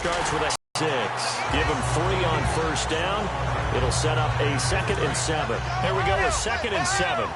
starts with a 6. Give him 3 on first down. It'll set up a 2nd and 7. Here we go, a 2nd and 7.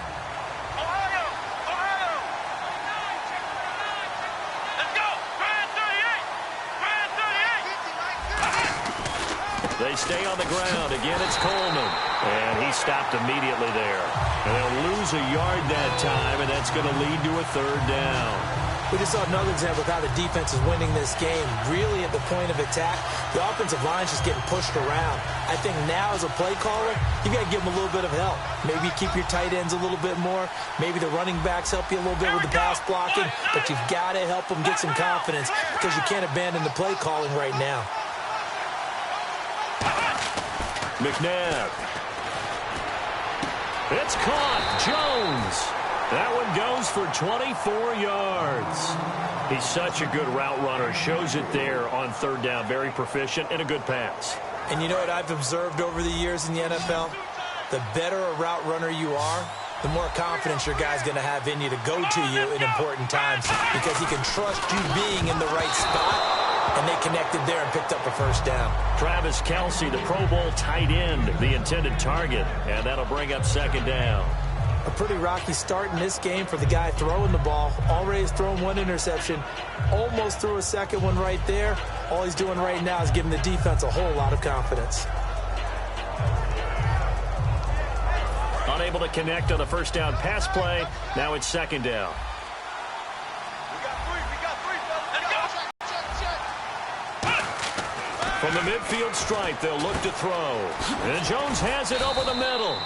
They stay on the ground. Again, it's Coleman. And he stopped immediately there. And they'll lose a yard that time, and that's going to lead to a 3rd down. We just saw another example of how the defense is winning this game. Really at the point of attack, the offensive line's just getting pushed around. I think now as a play caller, you got to give them a little bit of help. Maybe keep your tight ends a little bit more. Maybe the running backs help you a little bit with the pass blocking. But you've got to help them get some confidence because you can't abandon the play calling right now. McNabb. It's caught. Jones. That one goes for 24 yards. He's such a good route runner. Shows it there on 3rd down. Very proficient and a good pass. And you know what I've observed over the years in the NFL? The better a route runner you are, the more confidence your guy's going to have in you to go to you in important times because he can trust you being in the right spot. And they connected there and picked up a 1st down. Travis Kelce, the Pro Bowl tight end, the intended target. And that'll bring up 2nd down. A pretty rocky start in this game for the guy throwing the ball. Already has thrown 1 interception. Almost threw a 2nd one right there. All he's doing right now is giving the defense a whole lot of confidence. Unable to connect on the 1st down pass play. Now it's 2nd down. From the midfield stripe, they'll look to throw. And Jones has it over the middle.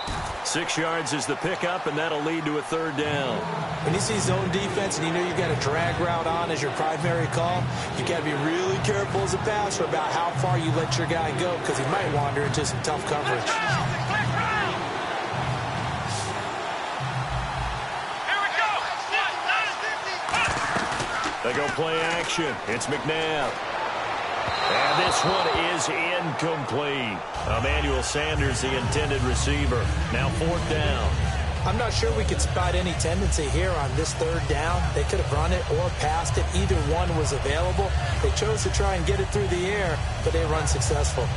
6 yards is the pickup, and that'll lead to a 3rd down. When you see zone defense and you know you've got a drag route on as your primary call, you got to be really careful as a passer about how far you let your guy go because he might wander into some tough coverage. They go play action. It's McNabb. And this one is incomplete. Emmanuel Sanders, the intended receiver. Now 4th down. I'm not sure we could spot any tendency here on this 3rd down. They could have run it or passed it. Either one was available. They chose to try and get it through the air, but they run successful.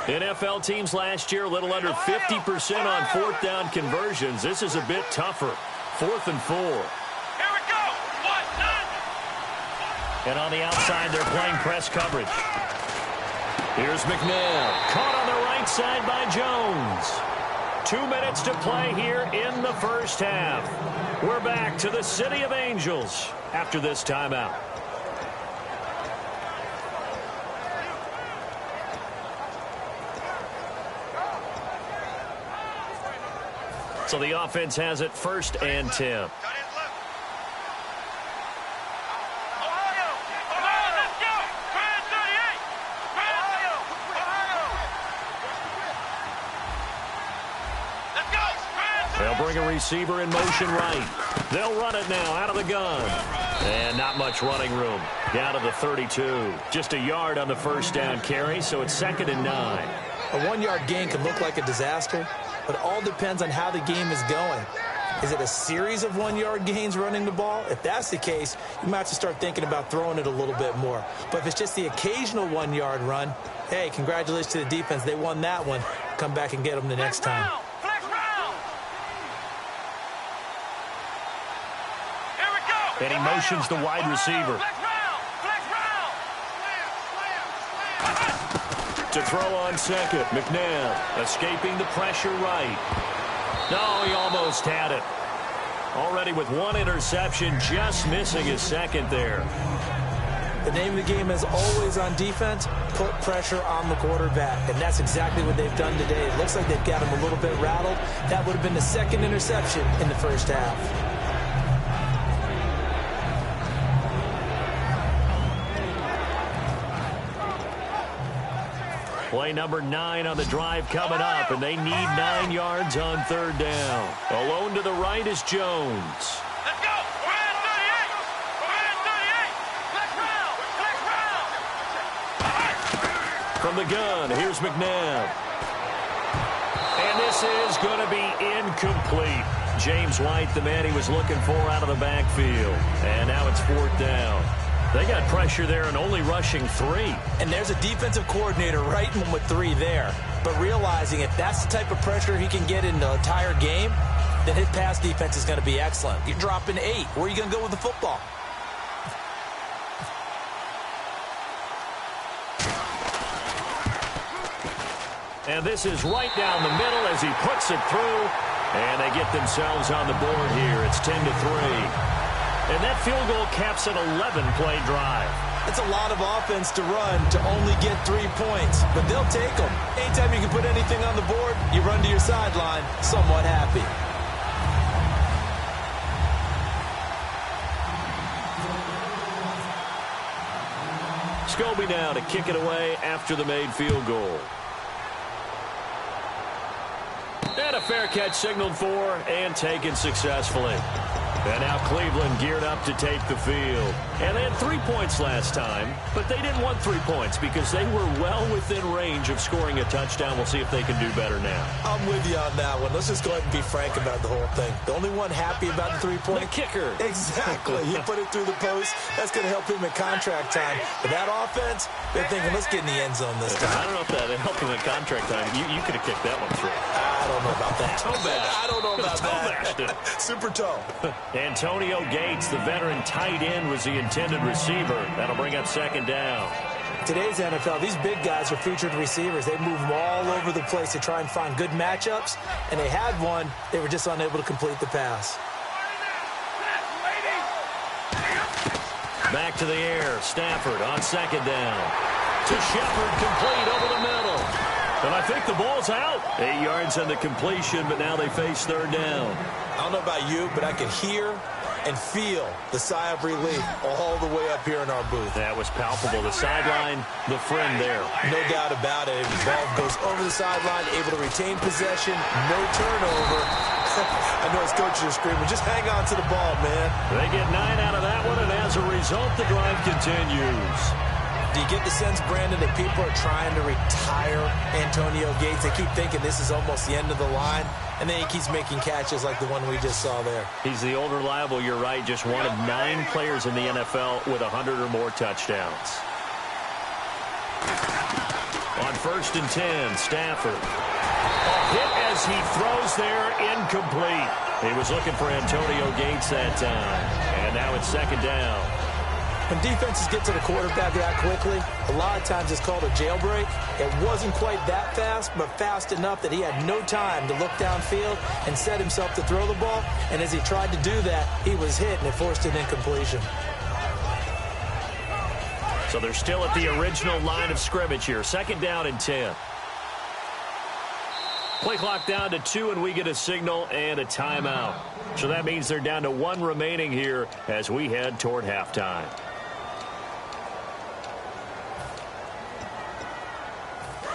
NFL teams last year a little under 50% on 4th down conversions. This is a bit tougher. 4th and 4. Here we go. 1, 9. And on the outside, they're playing press coverage. Here's McNabb. Caught on the right side by Jones. 2 minutes to play here in the 1st half. We're back to the City of Angels after this timeout. So the offense has it 1st and 10. They'll bring a receiver in motion right. They'll run it now out of the gun. And not much running room. Down to the 32. Just a yard on the 1st down carry, so it's 2nd and 9. A 1-yard gain can look like a disaster, but it all depends on how the game is going. Is it a series of 1-yard gains running the ball? If that's the case, you might have to start thinking about throwing it a little bit more. But if it's just the occasional 1-yard run, hey, congratulations to the defense. They won that one. Come back and get them the next time. And he motions the wide receiver. To throw on 2nd, McNabb escaping the pressure right. No, he almost had it. Already with 1 interception, just missing his 2nd there. The name of the game is always on defense, put pressure on the quarterback. And that's exactly what they've done today. It looks like they've got him a little bit rattled. That would have been the 2nd interception in the 1st half. Play number 9 on the drive coming up, and they need 9 yards on 3rd down. Alone to the right is Jones. Let's go. We're in 38. We're in 38. Flex round. Flex round. From the gun, here's McNabb. And this is going to be incomplete. James White, the man he was looking for out of the backfield. And now it's 4th down. They got pressure there and only rushing 3. And there's a defensive coordinator writing them with 3 there. But realizing if that's the type of pressure he can get in the entire game, then his pass defense is going to be excellent. You're dropping 8. Where are you going to go with the football? And this is right down the middle as he puts it through. And they get themselves on the board here. It's 10-3. And that field goal caps an 11-play drive. It's a lot of offense to run to only get 3 points, but they'll take them. Anytime you can put anything on the board, you run to your sideline somewhat happy. Scobie now to kick it away after the made field goal. And a fair catch signaled for and taken successfully. And now Cleveland geared up to take the field. And they had 3 points last time, but they didn't want 3 points because they were well within range of scoring a touchdown. We'll see if they can do better now. I'm with you on that one. Let's just go ahead and be frank about the whole thing. The only one happy about the 3-point? The kicker. Exactly. He put it through the post. That's going to help him in contract time. But that offense, they're thinking, let's get in the end zone this time. I don't know if that helped him in contract time. You could have kicked that one through. I don't know about that. Toe bash. I don't know about that. Super toe. Antonio Gates, the veteran tight end, was the intended receiver. That'll bring up 2nd down. Today's NFL, these big guys are featured receivers. They move them all over the place to try and find good matchups, and they had one. They were just unable to complete the pass. Back to the air. Stafford on 2nd down. To Shepard, complete over the middle. And I think the ball's out. 8 yards on the completion, but now they face 3rd down. I don't know about you, but I can hear and feel the sigh of relief all the way up here in our booth. That was palpable. The sideline, the friend there. No doubt about it. The ball goes over the sideline, able to retain possession, no turnover. I know his coaches are screaming, just hang on to the ball, man. They get 9 out of that one, and as a result, the drive continues. Do you get the sense, Brandon, that people are trying to retire Antonio Gates? They keep thinking this is almost the end of the line, and then he keeps making catches like the one we just saw there. He's the old reliable, you're right, just one of 9 players in the NFL with 100 or more touchdowns. On 1st and 10, Stafford. A hit as he throws there, incomplete. He was looking for Antonio Gates that time, and now it's 2nd down. When defenses get to the quarterback that quickly, a lot of times it's called a jailbreak. It wasn't quite that fast, but fast enough that he had no time to look downfield and set himself to throw the ball. And as he tried to do that, he was hit, and it forced an incompletion. So they're still at the original line of scrimmage here. 2nd down and 10. Play clock down to 2, and we get a signal and a timeout. So that means they're down to 1 remaining here as we head toward halftime.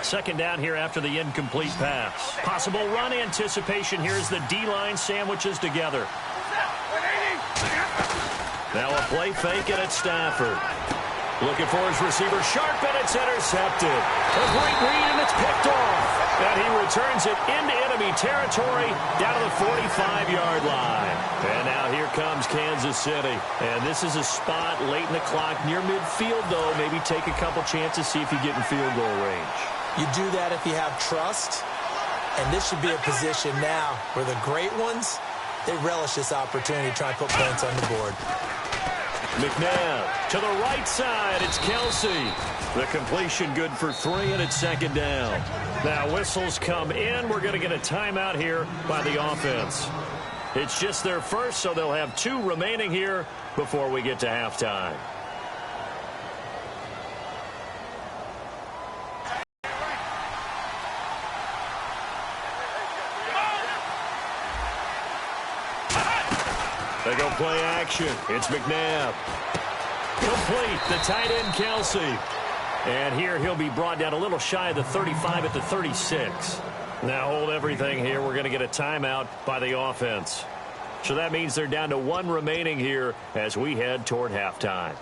Second down here after the incomplete pass. Possible run anticipation here as the D-line sandwiches together. Now a play fake, and it's Stafford. Looking for his receiver, sharp, and it's intercepted. A great read, and it's picked off. And he returns it into enemy territory down to the 45-yard line. And now here comes Kansas City. And this is a spot late in the clock near midfield, though. Maybe take a couple chances, see if you get in field goal range. You do that if you have trust, and this should be a position now where the great ones, they relish this opportunity to try and put points on the board. McNabb to the right side. It's Kelsey. The completion good for 3, and it's 2nd down. Now whistles come in. We're going to get a timeout here by the offense. It's just their first, so they'll have 2 remaining here before we get to halftime. They go play action. It's McNabb. Complete. The tight end, Kelsey. And here he'll be brought down a little shy of the 35 at the 36. Now hold everything here. We're going to get a timeout by the offense. So that means they're down to 1 remaining here as we head toward halftime.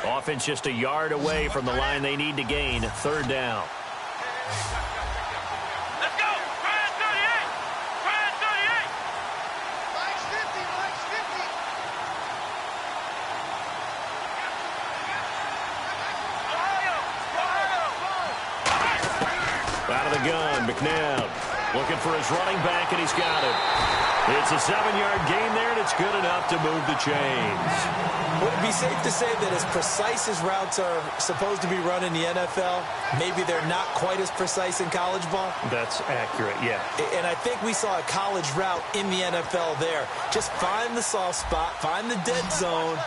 Offense just a yard away from the line they need to gain. Third down. Let's go. Try it, 38. Try it, 38. Mike's 50. Mike's 50. Out of the gun, McNabb looking for his running back, and he's got it. It's a 7-yard gain there, and it's good enough to move the chains. Would it be safe to say that as precise as routes are supposed to be run in the NFL, maybe they're not quite as precise in college ball? That's accurate, yeah. And I think we saw a college route in the NFL there. Just find the soft spot, find the dead zone,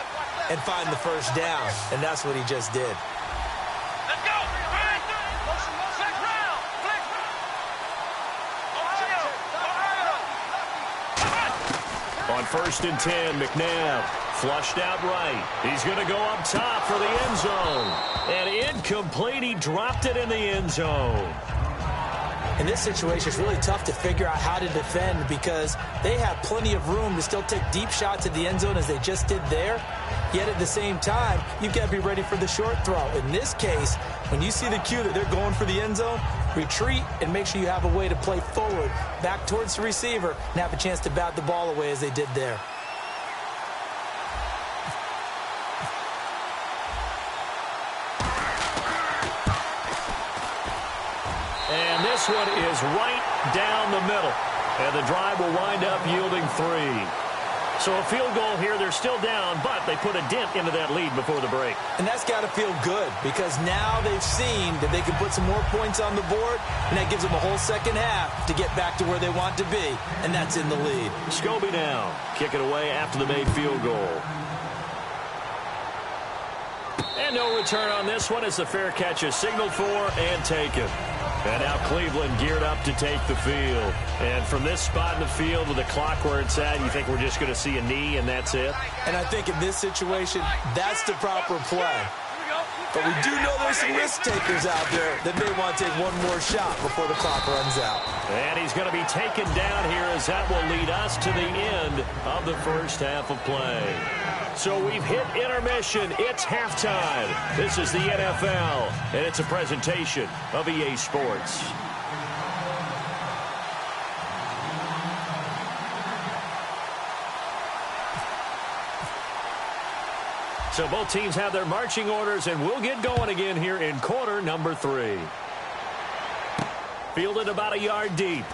and find the first down. And that's what he just did. Let's go. Flex round. Flex round. Ohio. On 1st and 10, McNabb flushed out right. He's going to go up top for the end zone. And incomplete. He dropped it in the end zone. In this situation, it's really tough to figure out how to defend because they have plenty of room to still take deep shots at the end zone as they just did there. Yet at the same time, you've got to be ready for the short throw. In this case, when you see the cue that they're going for the end zone, retreat and make sure you have a way to play forward, back towards the receiver, and have a chance to bat the ball away as they did there. And this one is right down the middle. And the drive will wind up yielding 3. So a field goal here. They're still down, but they put a dent into that lead before the break. And that's got to feel good because now they've seen that they can put some more points on the board, and that gives them a whole second half to get back to where they want to be, and that's in the lead. Scobie now. Kick it away after the made field goal. And no return on this one as the fair catch is signaled for and taken. And now Cleveland geared up to take the field. And from this spot in the field with the clock where it's at, you think we're just going to see a knee and that's it? And I think in this situation, that's the proper play. But we do know there's some risk takers out there that may want to take one more shot before the clock runs out. And he's going to be taken down here as that will lead us to the end of the first half of play. So we've hit intermission. It's halftime. This is the NFL, and it's a presentation of EA Sports. So both teams have their marching orders, and we'll get going again here in quarter number 3. Fielded about a yard deep.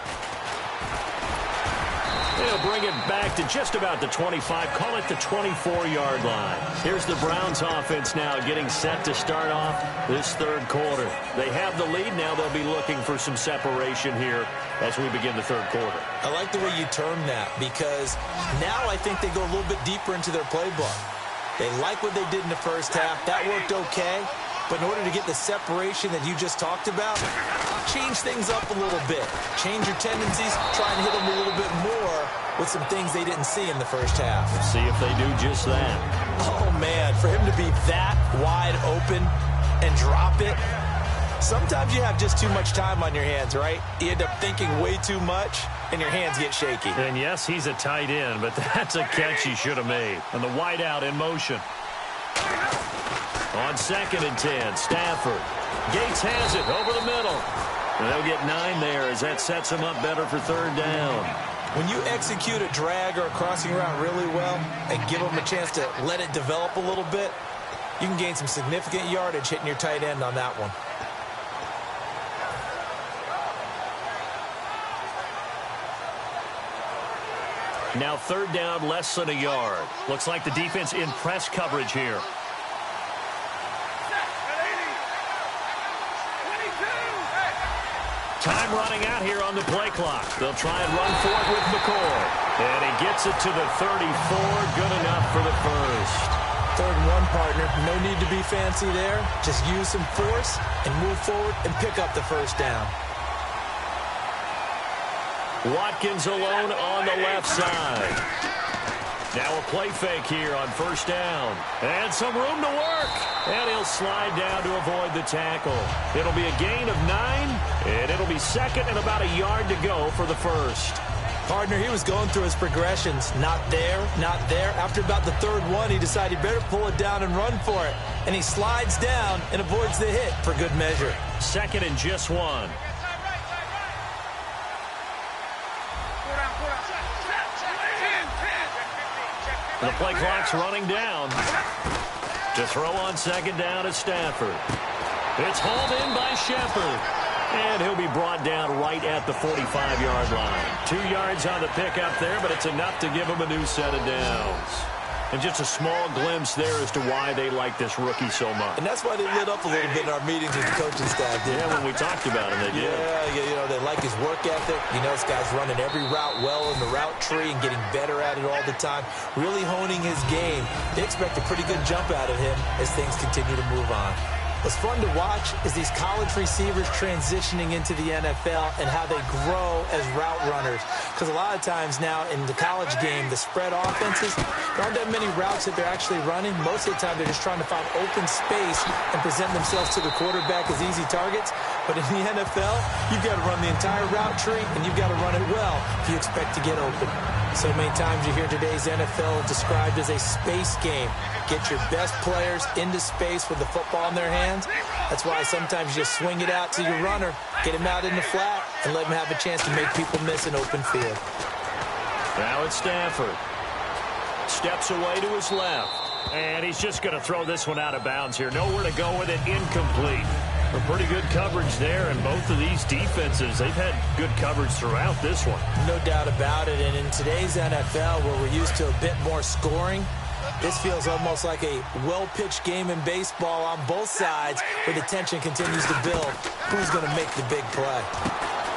They'll bring it back to just about the 25, call it the 24-yard line. Here's the Browns offense now getting set to start off this third quarter. They have the lead. Now they'll be looking for some separation here as we begin the third quarter. I like the way you term that because now I think they go a little bit deeper into their playbook. They like what they did in the first half. That worked okay. But in order to get the separation that you just talked about, change things up a little bit. Change your tendencies. Try and hit them a little bit more with some things they didn't see in the first half. See if they do just that. Oh, man, for him to be that wide open and drop it, sometimes you have just too much time on your hands, right? You end up thinking way too much, and your hands get shaky. And, yes, he's a tight end, but that's a catch he should have made. And the wideout in motion. On 2nd and 10, Stafford. Gates has it over the middle. And they'll get 9 there as that sets them up better for third down. When you execute a drag or a crossing route really well and give them a chance to let it develop a little bit, you can gain some significant yardage hitting your tight end on that one. Now third down, less than a yard. Looks like the defense in press coverage here. Time running out here on the play clock. They'll try and run for it with McCoy. And he gets it to the 34. Good enough for the first. 3rd and 1, partner. No need to be fancy there. Just use some force and move forward and pick up the first down. Watkins alone on the left side. Now a play fake here on first down. And some room to work. And he'll slide down to avoid the tackle. It'll be a gain of 9, and it'll be 2nd and about a yard to go for the first. Partner, he was going through his progressions. Not there, not there. After about the third one, he decided he better pull it down and run for it. And he slides down and avoids the hit for good measure. Second and just one. The play clock's running down. To throw on second down is Stafford. It's hauled in by Shepard. And he'll be brought down right at the 45-yard line. 2 yards on the pickup there, but it's enough to give him a new set of downs. And just a small glimpse there as to why they like this rookie so much. And that's why they lit up a little bit in our meetings with the coaching staff. Yeah, when we talked about him, they did. Yeah, you know, they like his work ethic. You know, this guy's running every route well in the route tree and getting better at it all the time. Really honing his game. They expect a pretty good jump out of him as things continue to move on. What's fun to watch is these college receivers transitioning into the NFL and how they grow as route runners. Because a lot of times now in the college game, the spread offenses, there aren't that many routes that they're actually running. Most of the time, they're just trying to find open space and present themselves to the quarterback as easy targets. But in the NFL, you've got to run the entire route tree, and you've got to run it well if you expect to get open. So many times you hear today's NFL described as a space game. Get your best players into space with the football in their hands. That's why sometimes you just swing it out to your runner, get him out in the flat, and let him have a chance to make people miss an open field. Now it's Stafford. Steps away to his left. And he's just going to throw this one out of bounds here. Nowhere to go with it. Incomplete. A pretty good coverage there, and both of these defenses, they've had good coverage throughout this one. No doubt about it, and in today's NFL, where we're used to a bit more scoring, this feels almost like a well-pitched game in baseball on both sides, where the tension continues to build. Who's going to make the big play?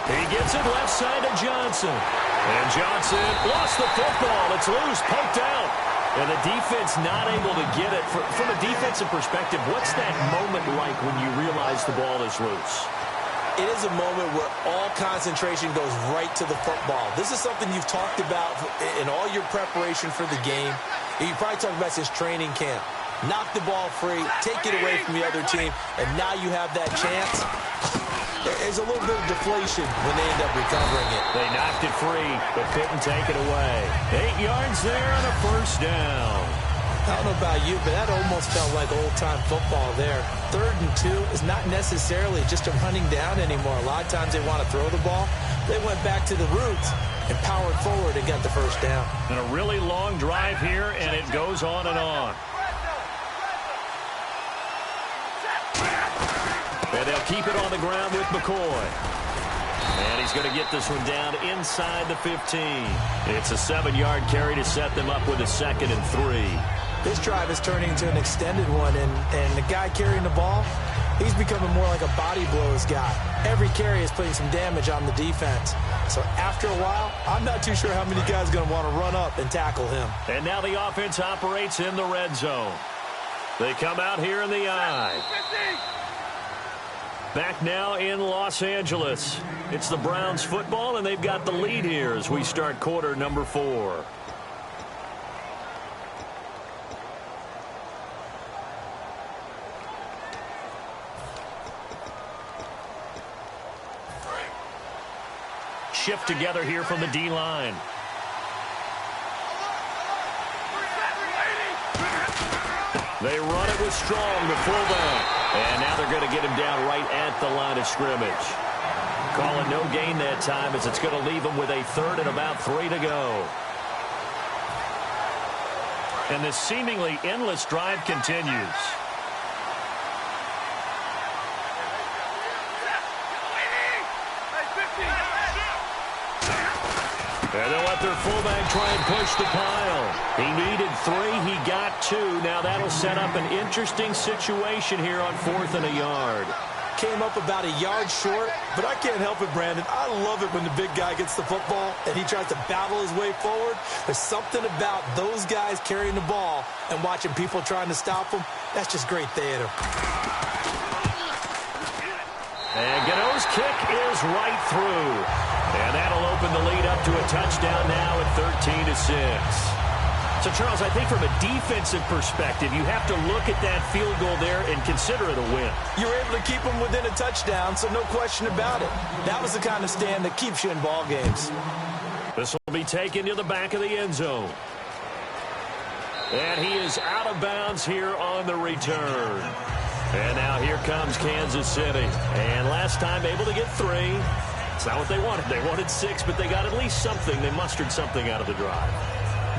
He gets it left side to Johnson. And Johnson lost the football. It's loose, poked out. And the defense not able to get it. From a defensive perspective, what's that moment like when you realize the ball is loose? It is a moment where all concentration goes right to the football. This is something you've talked about in all your preparation for the game. You probably talked about since training camp. Knock the ball free, take it away from the other team, and now you have that chance. There's a little bit of deflation when they end up recovering it. They knocked it free, but couldn't take it away. 8 yards there on a first down. I don't know about you, but that almost felt like old-time football there. 3rd and 2 is not necessarily just a running down anymore. A lot of times they want to throw the ball. They went back to the roots and powered forward and got the first down. And a really long drive here, and it goes on and on. And they'll keep it on the ground with McCoy. And he's going to get this one down inside the 15. It's a 7-yard carry to set them up with a 2nd and 3. This drive is turning into an extended one, and the guy carrying the ball, he's becoming more like a body blows guy. Every carry is putting some damage on the defense. So after a while, I'm not too sure how many guys are going to want to run up and tackle him. And now the offense operates in the red zone. They come out here in the I. Back now in Los Angeles. It's the Browns football, and they've got the lead here as we start quarter number 4. Shift together here from the D-line. They run it with Strong, the fullback. And now they're going to get him down right at the line of scrimmage. Calling no gain that time as it's going to leave him with a 3rd and about 3 to go. And this seemingly endless drive continues. And they'll let their fullback try and push the pile. He needed 3. He got 2. Now that'll set up an interesting situation here on 4th and a yard. Came up about a yard short, but I can't help it, Brandon. I love it when the big guy gets the football and he tries to battle his way forward. There's something about those guys carrying the ball and watching people trying to stop them. That's just great theater. And Gano's kick is right through. And that'll open the lead up to a touchdown now at 13-6. So, Charles, I think from a defensive perspective, you have to look at that field goal there and consider it a win. You were able to keep them within a touchdown, so no question about it. That was the kind of stand that keeps you in ball games. This will Will be taken to the back of the end zone. And he is out of bounds here on the return. And now here comes Kansas City. And last time able to get 3. It's not what they wanted. They wanted 6, but they got at least something. They mustered something out of the drive.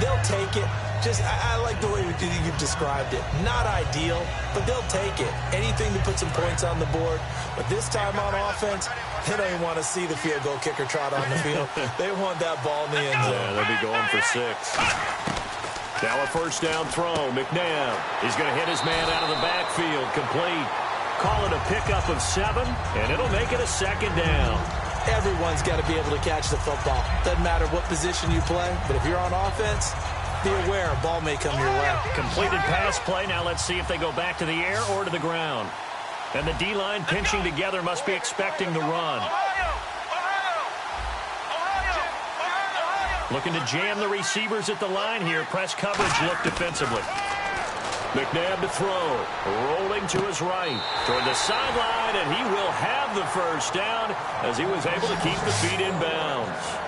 They'll take it. I like the way you described it. Not ideal, but they'll take it. Anything to put some points on the board. But this time on offense, they don't even want to see the field goal kicker trot on the field. They want that ball in the end zone. Yeah, they'll be going for 6. Now a first down throw. McNabb. He's going to hit his man out of the backfield. Complete. Call it a pickup of 7, and it'll make it a second down. Everyone's got to be able to catch the football. Doesn't matter what position you play, but if you're on offense, be aware a ball may come your way. Completed pass play. Now let's see if they go back to the air or to the ground. And the D-line pinching together must be expecting the run. Looking to jam the receivers at the line here. Press coverage look defensively. McNabb to throw. Rolling to his right. Toward the sideline, and he will have the first down as he was able to keep the feet in bounds.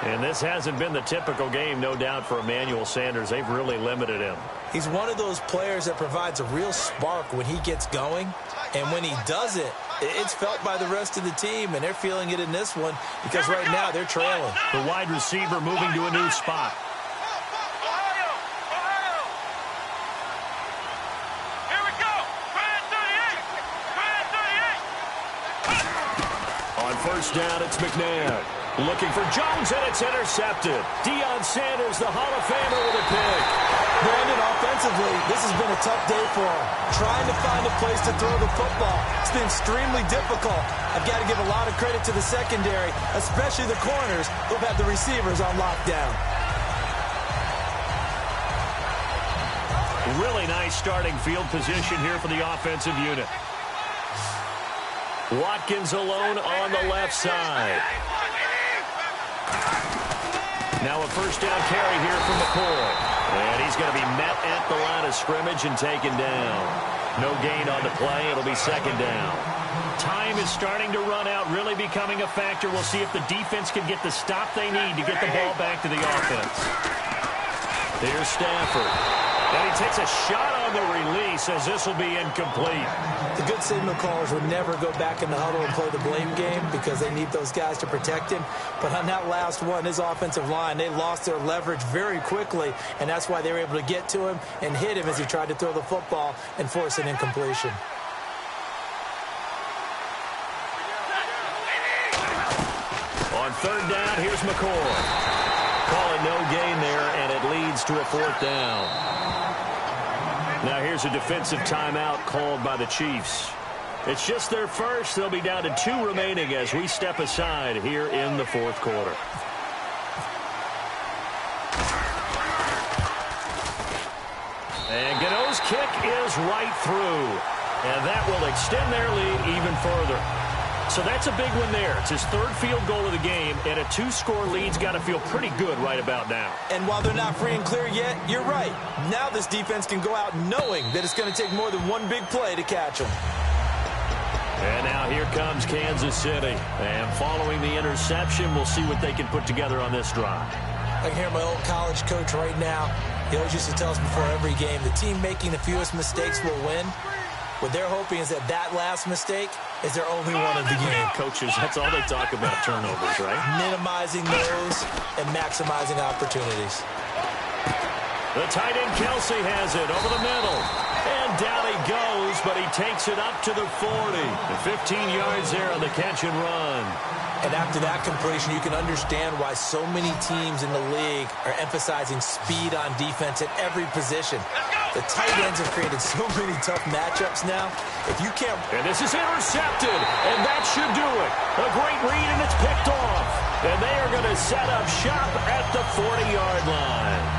And this hasn't been the typical game, no doubt, for Emmanuel Sanders. They've really limited him. He's one of those players that provides a real spark when he gets going. And when he does it, it's felt by the rest of the team, and they're feeling it in this one because right now they're trailing. The wide receiver moving to a new spot. Here we go. On first down, it's McNabb. Looking for Jones, and it's intercepted. Deion Sanders, the Hall of Famer, with a pick. Brandon, offensively, this has been a tough day for him. Trying to find a place to throw the football. It's been extremely difficult. I've got to give a lot of credit to the secondary, especially the corners who've had the receivers on lockdown. Really nice starting field position here for the offensive unit. Watkins alone on the left side. Now a first down carry here from McCoy. And he's going to be met at the line of scrimmage and taken down. No gain on the play. It'll be second down. Time is starting to run out, really becoming a factor. We'll see if the defense can get the stop they need to get the ball back to the offense. Here's Stafford. And he takes a shot on the release as this will be incomplete. The good signal callers would never go back in the huddle and play the blame game because they need those guys to protect him. But on that last one, his offensive line, they lost their leverage very quickly, and that's why they were able to get to him and hit him as he tried to throw the football and force an incompletion. On third down, here's McCoy. Calling no gain there, and it leads to a fourth down. Now here's a defensive timeout called by the Chiefs. It's just their first. They'll be down to 2 remaining as we step aside here in the fourth quarter. And Gano's kick is right through. And that will extend their lead even further. So that's a big one there. It's his 3rd field goal of the game, and a 2-score lead's got to feel pretty good right about now. And while they're not free and clear yet, you're right. Now this defense can go out knowing that it's going to take more than one big play to catch them. And now here comes Kansas City. And following the interception, we'll see what they can put together on this drive. I can hear my old college coach right now. He always used to tell us before every game, the team making the fewest mistakes will win. What they're hoping is that last mistake is their only one of the game. Coaches, that's all they talk about, turnovers, right? Minimizing those and maximizing opportunities. The tight end Kelsey has it over the middle. And down he goes, but he takes it up to the 40. And 15 yards there on the catch and run. And after that completion, you can understand why so many teams in the league are emphasizing speed on defense at every position. The tight ends have created so many tough matchups now. If you can't... And this is intercepted, and that should do it. A great read, and it's picked off. And they are going to set up shop at the 40-yard line.